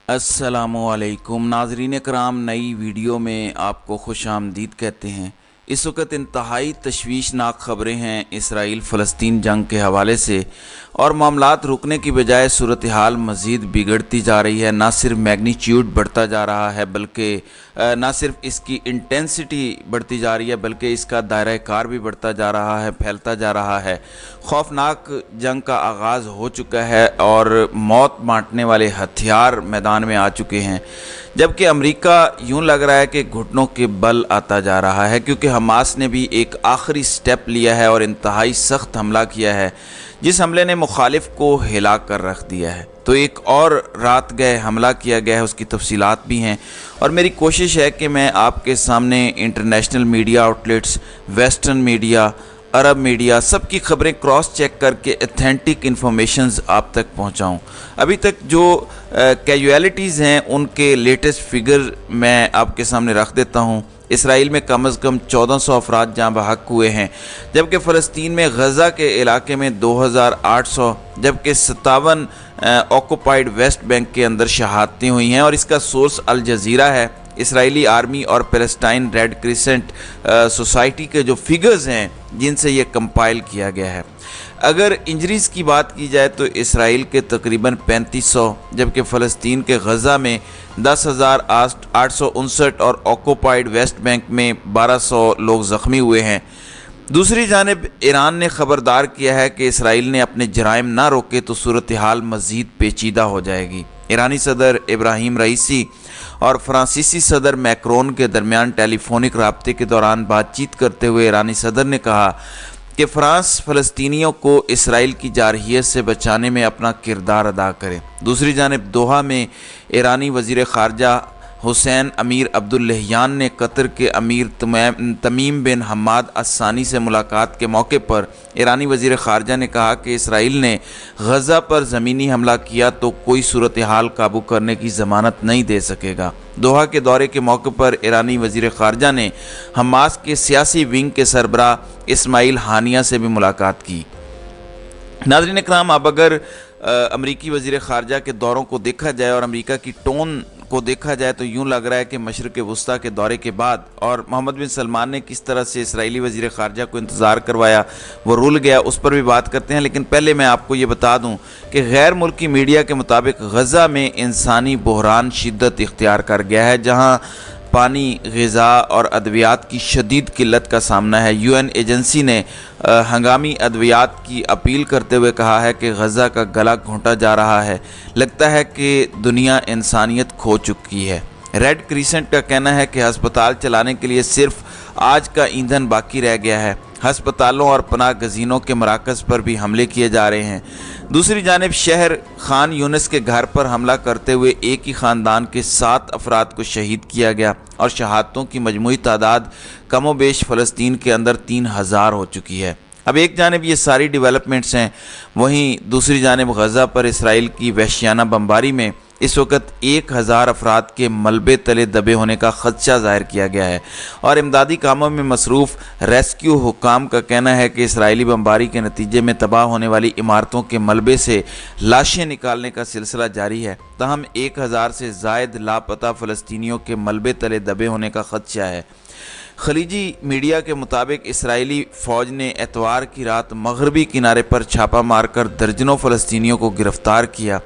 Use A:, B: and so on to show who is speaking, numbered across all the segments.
A: अस्सलामुअलैकुम नाज़रीन कराम, नई वीडियो में आपको खुश आमदीद कहते हैं। इस वक्त इंतहाई तशवीशनाक ख़बरें हैं इसराइल फ़लस्तीन जंग के हवाले से, और मामलात रुकने की बजाय सूरत हाल मज़ीद बिगड़ती जा रही है। ना सिर्फ मैग्नीट्यूड बढ़ता जा रहा है, बल्कि ना सिर्फ इसकी इंटेंसिटी बढ़ती जा रही है, बल्कि इसका दायरा कार भी बढ़ता जा रहा है, फैलता जा रहा है। खौफनाक जंग का आगाज़ हो चुका है और मौत बांटने वाले हथियार मैदान में आ चुके हैं, जबकि अमेरिका यूं लग रहा है कि घुटनों के बल आता जा रहा है, क्योंकि हमास ने भी एक आखिरी स्टेप लिया है और इंतहाई सख्त हमला किया है, जिस हमले ने मुखालिफ को हिला कर रख दिया है। तो एक और रात गए हमला किया गया है, उसकी तफसीलात भी हैं, और मेरी कोशिश है कि मैं आपके सामने international media outlets, western media, अरब मीडिया, सब की खबरें क्रॉस चेक करके अथेंटिक इन्फॉर्मेशंस आप तक पहुंचाऊं। अभी तक जो कैजुअलिटीज़ हैं उनके लेटेस्ट फिगर मैं आपके सामने रख देता हूं। इसराइल में कम अज़ कम 1400 अफराद जाँ बहक हुए हैं, जबकि फ़लस्तीन में गज़ा के इलाके में 2800, जबकि 57 ऑक्युपाइड वेस्ट बैंक के अंदर शहादतें हुई हैं, और इसका सोर्स अल जज़ीरा है। इसराइली आर्मी और पैलेस्टाइन रेड क्रिसेंट सोसाइटी के जो फिगर्स हैं जिनसे ये कंपाइल किया गया है। अगर इंजरीज़ की बात की जाए तो इसराइल के तकरीबन 3500, जबकि फ़लस्तीन के गज़ा में 10,859 और ऑक्युपाइड वेस्ट बैंक में 1200 लोग ज़ख्मी हुए हैं। दूसरी जानिब ईरान ने ख़बरदार किया है कि इसराइल ने अपने जराइम ना रोके तो सूरत हाल मज़ीद पेचीदा हो जाएगी। ईरानी सदर इब्राहिम रईसी और फ्रांसीसी सदर मैक्रोन के दरमियान टेलीफोनिक राब्ते के दौरान बातचीत करते हुए ईरानी सदर ने कहा कि फ़्रांस फ़लस्तीनियों को इसराइल की जारहियत से बचाने में अपना किरदार अदा करे। दूसरी जानिब दोहा में ईरानी वज़ीर ख़ारजा हुसैन अमीर अब्दुल्लहियान ने कतर के अमीर तमीम बिन हम्माद अस्सानी से मुलाकात के मौके पर ईरानी वज़ीर ख़ारजा ने कहा कि इसराइल ने गज़ा पर ज़मीनी हमला किया तो कोई सूरत हाल काबू करने की ज़मानत नहीं दे सकेगा। दोहा के दौरे के मौके पर ईरानी वज़ीर ख़ारजा ने हमास के सियासी विंग के सरबराह इस्माइल हानिया से भी मुलाकात की। नाज़रीन इकराम, अब अगर अमरीकी वज़ीर ख़ारजा के दौरों को देखा जाए और अमेरिका की टोन को देखा जाए तो यूं लग रहा है कि मशरिक़ वुस्ता के दौरे के बाद और मोहम्मद बिन सलमान ने किस तरह से इसराइली वज़ीर ख़ारजा को इंतज़ार करवाया, वो रुल गया, उस पर भी बात करते हैं। लेकिन पहले मैं आपको ये बता दूं कि गैर मुल्की मीडिया के मुताबिक गज़ा में इंसानी बहरान शिद्दत इख्तियार कर गया है, जहाँ पानी, ग़िज़ा और अद्वियात की शदीद किल्लत का सामना है। यूएन एजेंसी ने हंगामी अद्वियात की अपील करते हुए कहा है कि गज़ा का गला घोंटा जा रहा है। लगता है कि दुनिया इंसानियत खो चुकी है। रेड क्रिसेंट का कहना है कि अस्पताल चलाने के लिए सिर्फ आज का ईंधन बाकी रह गया है। हस्पतालों और पनाह गज़ीनों के मराकज़ पर भी हमले किए जा रहे हैं। दूसरी जानिब शहर खान यूनिस के घर पर हमला करते हुए एक ही ख़ानदान के 7 अफराद को शहीद किया गया, और शहादतों की मजमूई तादाद कमोबेश फ़लस्तीन के अंदर 3000 हो चुकी है। अब एक जानिब ये सारी डेवलपमेंट्स हैं, वहीं दूसरी जानिब गज़ा पर इसराइल की वहशियाना बमबारी में इस वक्त 1000 अफराद के मलबे तले दबे होने का खदशा ज़ाहिर किया गया है, और इमदादी कामों में मसरूफ़ रेस्क्यू हुकाम का कहना है कि इसराइली बमबारी के नतीजे में तबाह होने वाली इमारतों के मलबे से लाशें निकालने का सिलसिला जारी है। तहम 1000 से ज़ायद लापता फ़लस्तीनियों के मलबे तले दबे होने का खदशा है। खलीजी मीडिया के मुताबिक इसराइली फ़ौज ने एतवार की रात मगरबी किनारे पर छापा मारकर दर्जनों फ़लस्तीनियों को गिरफ़्तार किया।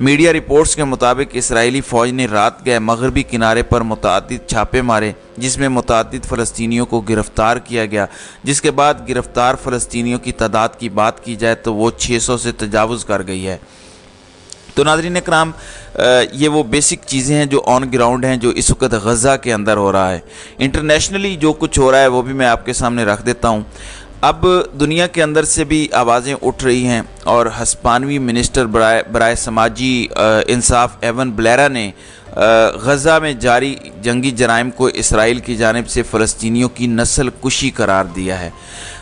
A: मीडिया रिपोर्ट्स के मुताबिक इसराइली फ़ौज ने रात गए मगरबी किनारे पर मुतअद्दिद छापे मारे, जिसमें मुतअद्दिद फ़लस्तीनियों को गिरफ़्तार किया गया, जिसके बाद गिरफ़्तार फ़लस्तीनियों की तादाद की बात की जाए तो वो 600 से तजावुज़ कर गई है। तो नाज़रीन इकराम, ये वो बेसिक चीज़ें हैं जो ऑन ग्राउंड हैं, जो इस वक्त गज़ा के अंदर हो रहा है। इंटरनेशनली जो कुछ हो रहा है वो भी मैं आपके सामने रख देता हूँ। अब दुनिया के अंदर से भी आवाज़ें उठ रही हैं, और हस्पानवी मिनिस्टर बराए समाजी इंसाफ एवन ब्लेरा ने गज़ा में जारी जंगी जराइम को इसराइल की जानिब से फ़लस्तीनियों की नस्ल कुशी करार दिया है।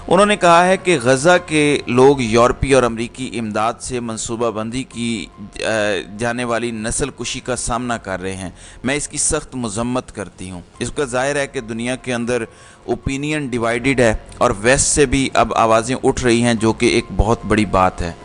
A: उन्होंने कहा है कि गज़ा के लोग यूरोपी और अमरीकी इमदाद से मनसूबाबंदी की जाने वाली नस्ल कुशी का सामना कर रहे हैं। मैं इसकी सख्त मज़म्मत करती हूँ। इसका ज़ाहिर है कि दुनिया के अंदर ओपिनियन डिवाइडेड है, और वेस्ट से भी अब आवाज़ें उठ रही हैं, जो कि एक बहुत बड़ी बात है।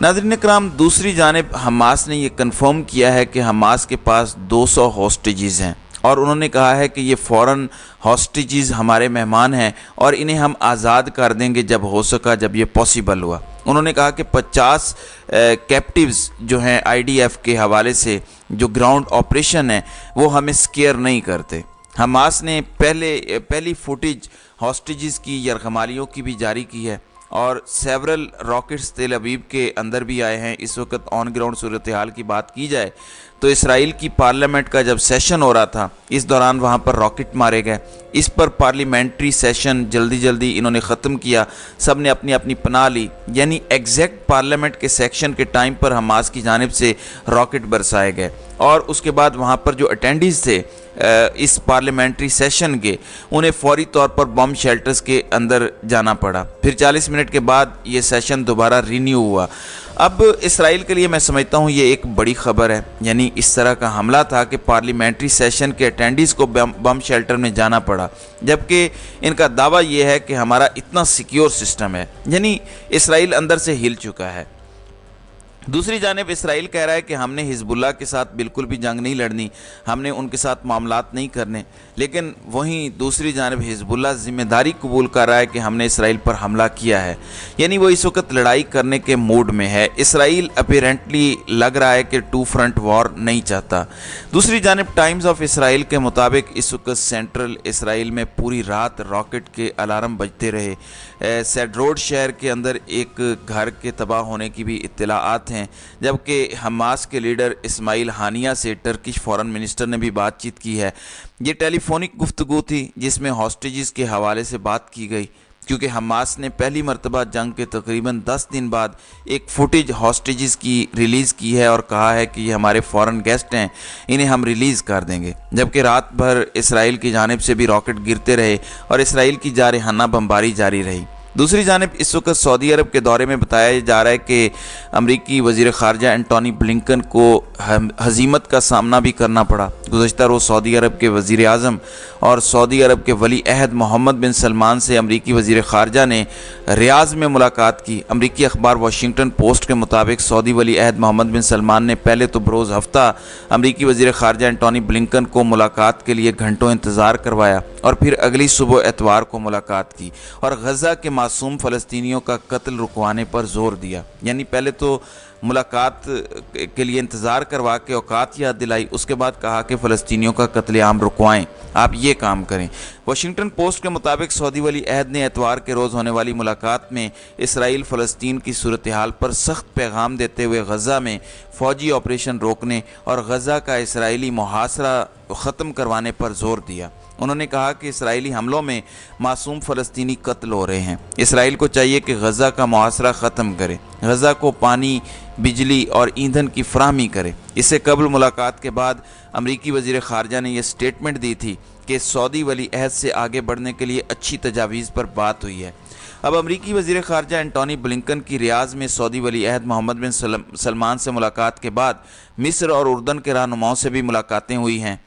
A: नाज़रीन इकराम, दूसरी जानिब हमास ने ये कन्फर्म किया है कि हमास के पास 200 हॉस्टेजेस हैं और उन्होंने कहा है कि ये फ़ौरन हॉस्टेजेस हमारे मेहमान हैं और इन्हें हम आज़ाद कर देंगे जब हो सका, जब ये पॉसिबल हुआ। उन्होंने कहा कि 50 कैप्टिव्स जो हैं IDF के हवाले से जो ग्राउंड ऑपरेशन है वो हमें स्केयर नहीं करते। हमास ने पहली फुटेज हॉस्टेजेस की यरगमालियों की भी जारी की है और सेवरल रॉकेट्स तेल अवीव के अंदर भी आए हैं। इस वक्त ऑन ग्राउंड सूरत हाल की बात की जाए तो इसराइल की पार्लियामेंट का जब सेशन हो रहा था, इस दौरान वहाँ पर रॉकेट मारे गए। इस पर पार्लियामेंट्री सेशन जल्दी इन्होंने ख़त्म किया, सब ने अपनी अपनी पनाह ली, यानी एग्जैक्ट पार्लियामेंट के सेक्शन के टाइम पर हमास की जानिब से रॉकेट बरसाए गए और उसके बाद वहाँ पर जो अटेंडीज़ थे इस पार्लियामेंट्री सेशन के, उन्हें फौरी तौर पर बम शेल्टर्स के अंदर जाना पड़ा। फिर 40 मिनट के बाद ये सेशन दोबारा रीन्यू हुआ। अब इसराइल के लिए मैं समझता हूँ ये एक बड़ी ख़बर है, यानी इस तरह का हमला था कि पार्लियामेंट्री सेशन के अटेंडीज़ को बम शेल्टर में जाना पड़ा, जबकि इनका दावा ये है कि हमारा इतना सिक्योर सिस्टम है, यानी इसराइल अंदर से हिल चुका है। दूसरी जानिब इसराइल कह रहा है कि हमने हिजबुल्लाह के साथ बिल्कुल भी जंग नहीं लड़नी, हमने उनके साथ मामलात नहीं करने, लेकिन वहीं दूसरी जानिब हिजबुल्लाह ज़िम्मेदारी कबूल कर रहा है कि हमने इसराइल पर हमला किया है, यानी वो इस वक्त लड़ाई करने के मूड में है। इसराइल अपीरेंटली लग रहा है कि 2 फ्रंट वॉर नहीं चाहता। दूसरी जानिब टाइम्स ऑफ इसराइल के मुताबिक इस वक्त सेंट्रल इसराइल में पूरी रात रॉकेट के अलार्म बजते रहे। सेड्रोड शहर के अंदर एक घर के तबाह होने की भी इत्तलाआत हैं, जबकि हमास के लीडर इस्माइल हानिया से टर्किश फॉरेन मिनिस्टर ने भी बातचीत की है। ये टेलीफोनिक गुफ्तगू थी जिसमें हॉस्टेजेस के हवाले से बात की गई, क्योंकि हमास ने पहली मरतबा जंग के तकरीबन 10 दिन बाद एक फुटेज हॉस्टेजेस की रिलीज़ की है और कहा है कि ये हमारे फॉरेन गेस्ट हैं, इन्हें हम रिलीज़ कर देंगे। जबकि रात भर इसराइल की जानिब से भी रॉकेट गिरते रहे और इसराइल की जारहाना बमबारी जारी रही। दूसरी जानिब इस वक्त सऊदी अरब के दौरे में बताया जा रहा है कि अमरीकी वज़ीर ख़ारजा एंटोनी ब्लिंकन को हज़ीमत का सामना भी करना पड़ा। गुज़श्ता रोज़ सऊदी अरब के वज़ीर आज़म और सऊदी अरब के वली अहद मोहम्मद बिन सलमान से अमरीकी वज़ीर ख़ारजा ने रियाज़ में मुलाकात की। अमरीकी अखबार वाशिंगटन पोस्ट के मुताबिक सऊदी वली अहद मोहम्मद बिन सलमान ने पहले तो बरोज़ हफ्ता अमरीकी वज़ीर ख़ारजा एंटोनी ब्लिंकन को मुलाकात के लिए घंटों इंतज़ार करवाया और फिर अगली सुबह एतवार को मुलाकात की और गज़ा के मासूम फ़लस्तीनियों का कत्ल रुकवाने पर जोर दिया। यानी पहले तो मुलाकात के लिए इंतज़ार करवा के औकात याद दिलाई, उसके बाद कहा कि फ़लस्तीनियों का कत्लेआम रुकवाएं, आप ये काम करें। वाशिंगटन पोस्ट के मुताबिक सऊदी वली अहद ने एतवार के रोज़ होने वाली मुलाकात में इसराइल फ़लस्तीन की सूरत हाल पर सख्त पैगाम देते हुए गज़ा में फ़ौजी ऑपरेशन रोकने और गज़ा का इसराइली मुहासरा ख़त्म करवाने पर जोर दिया। उन्होंने कहा कि इसराइली हमलों में मासूम फ़लस्तीनी कत्ल हो रहे हैं। इसराइल को चाहिए कि गज़ा का मुहासरा ख़त्म करे, गज़ा को पानी, बिजली और ईंधन की फराहमी करे। इससे कबल मुलाकात के बाद अमरीकी वज़ीर ख़ारजा ने यह स्टेटमेंट दी थी कि सऊदी वली अहद से आगे बढ़ने के लिए अच्छी तजावीज़ पर बात हुई है। अब अमरीकी वज़ीर ख़ारजा एंटोनी ब्लिंकन की रियाज़ में सऊदी वली अहद मोहम्मद बिन सलमान से मुलाकात के बाद मिस्र और उर्दन के रहनुमाओं से भी मुलाकातें हुई हैं।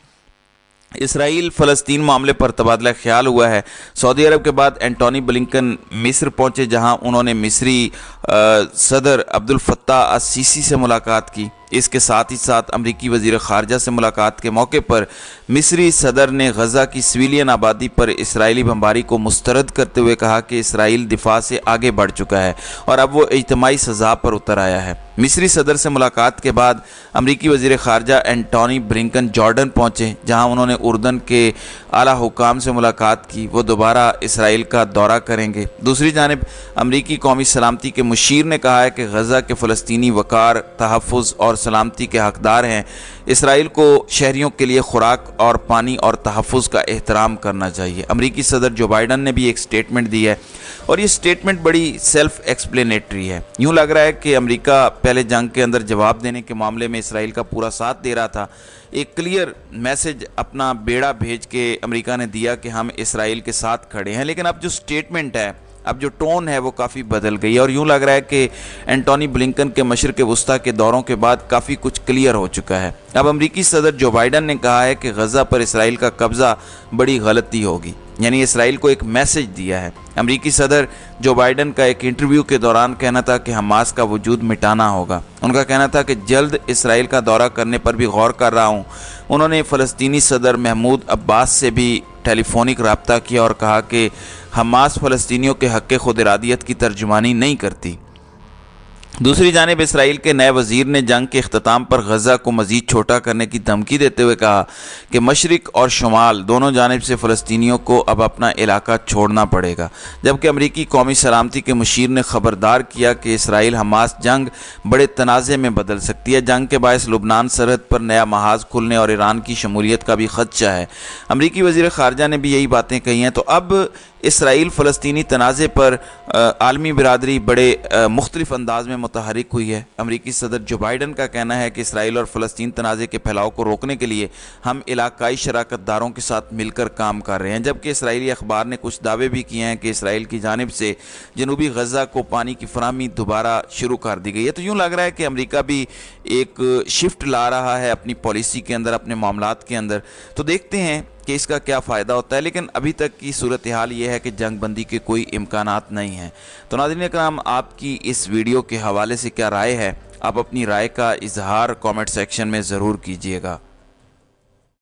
A: इसराइल फ़लस्तीन मामले पर तबादला ख्याल हुआ है। सऊदी अरब के बाद एंटोनी ब्लिंकन मिस्र पहुंचे, जहां उन्होंने मिस्री सदर अब्दुल फत्ताह अस-सीसी से मुलाकात की। इसके साथ ही साथ अमरीकी वज़ीर ख़ारजा से मुलाकात के मौके पर मिस्री सदर ने गज़ा की सिविलियन आबादी पर इसराइली बमबारी को मुस्तरद करते हुए कहा कि इसराइल दिफा से आगे बढ़ चुका है और अब वो इज्तिमाई सज़ा पर उतर आया है। मिस्री सदर से मुलाकात के बाद अमरीकी वज़ीर ख़ारजा एंटोनी ब्लिंकन जॉर्डन पहुँचे, जहाँ उन्होंने उर्दन के आला हुकाम से मुलाकात की। वो दोबारा इसराइल का दौरा करेंगे। दूसरी जानिब अमरीकी कौमी सलामती के मुशीर ने कहा है कि गज़ा के फ़लस्तीनी वक़ार, तहफ़्फ़ुज़ और सलामती के हकदार हैं। इसराइल को शहरियों के लिए खुराक और पानी और तहफ़्फ़ुज़ का एहतराम करना चाहिए। अमरीकी सदर जो बाइडन ने भी एक स्टेटमेंट दी है और ये स्टेटमेंट बड़ी सेल्फ एक्सप्लेनेटरी है। यूँ लग रहा है कि अमेरिका पहले जंग के अंदर जवाब देने के मामले में इसराइल का पूरा साथ दे रहा था। एक क्लियर मैसेज अपना बेड़ा भेज के अमेरिका ने दिया कि हम इसराइल के साथ खड़े हैं, लेकिन अब जो स्टेटमेंट है अब जो टोन है वो काफ़ी बदल गई है और यूँ लग रहा है कि एंटोनी ब्लिंकन के मशरिक़ वस्ता के दौरों के बाद काफ़ी कुछ क्लियर हो चुका है। अब अमरीकी सदर जो बाइडन ने कहा है कि गज़ा पर इसराइल का कब्ज़ा बड़ी गलती होगी, यानी इसराइल को एक मैसेज दिया है। अमरीकी सदर जो बाइडन का एक इंटरव्यू के दौरान कहना था कि हमास का वजूद मिटाना होगा। उनका कहना था कि जल्द इसराइल का दौरा करने पर भी गौर कर रहा हूँ। उन्होंने फ़लस्तीनी सदर महमूद अब्बास से भी टेलीफोनिक रब्ता किया और कहा कि हमास फ़लस्तीनियों के हक़ खुद इरादियत की तर्जुमानी नहीं करती। दूसरी जानिब इसराइल के नए वज़ीर ने जंग के अख्ताम पर गज़ा को मज़ीद छोटा करने की धमकी देते हुए कहा कि मशरिक़ और शुमाल दोनों जानिब से फ़लस्तीनियों को अब अपना इलाका छोड़ना पड़ेगा। जबकि अमरीकी कौमी सलामती के मुशीर ने ख़बरदार किया कि इसराइल हमास जंग बड़े तनाज़े में बदल सकती है। जंग के बायस लुबनान सरहद पर नया महाज खुलने और ईरान की शमूलियत का भी ख़दशा है। अमरीकी वज़ीर ख़ारजा ने भी यही बातें कही हैं। तो अब इसराइल फ़लस्तीनी तनाज़े पर आलमी बिरादरी बड़े मुख्तलिफ़ अंदाज में मुतहरिक हुई है। अमरीकी सदर जो बाइडन का कहना है कि इसराइल और फ़लस्तीन तनाज़े के फैलाव को रोकने के लिए हम इलाकाई शराकतदारों के साथ मिलकर काम कर रहे हैं, जबकि इसराइली अखबार ने कुछ दावे भी किए हैं कि इसराइल की जानिब से जनूबी गज़ा को पानी की फराहमी दोबारा शुरू कर दी गई है। तो यूँ लग रहा है कि अमरीका भी एक शिफ्ट ला रहा है अपनी पॉलिसी के अंदर, अपने मामलात के अंदर। तो देखते हैं कि इसका क्या फ़ायदा होता है, लेकिन अभी तक की सूरत हाल ये है कि जंग बंदी के कोई इम्कानात नहीं हैं। तो नाज़रीन इकराम, आपकी इस वीडियो के हवाले से क्या राय है? आप अपनी राय का इजहार कमेंट सेक्शन में ज़रूर कीजिएगा।